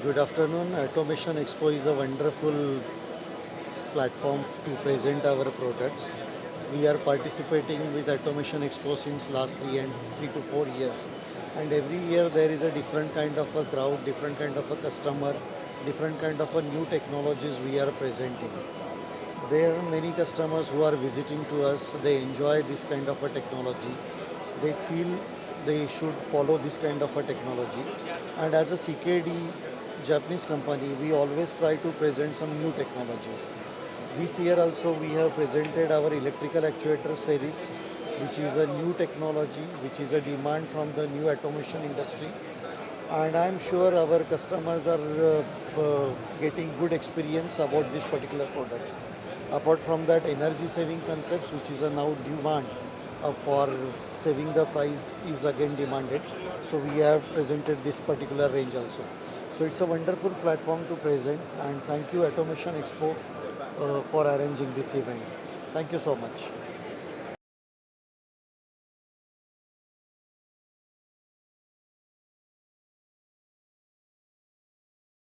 Good afternoon. Automation Expo is a wonderful platform to present our products. We are participating with Automation Expo since last 3 to 4 years, and every year there is a different kind of a crowd, different kind of a customer, different kind of a new technologies we are presenting. There are many customers who are visiting to us. They enjoy this kind of a technology. They feel they should follow this kind of a technology. And as a CKD Japanese company, we always try to present some new technologies. This year also we have presented our electrical actuator series, which is a new technology, which is a demand from the new automation industry. And I'm sure our customers are getting good experience about this particular products. Apart from that, energy saving concepts, which is a now demand for saving the price, is again demanded. So we have presented this particular range also. So it's a wonderful platform to present, and thank you Automation Expo for arranging this event. Thank you so much.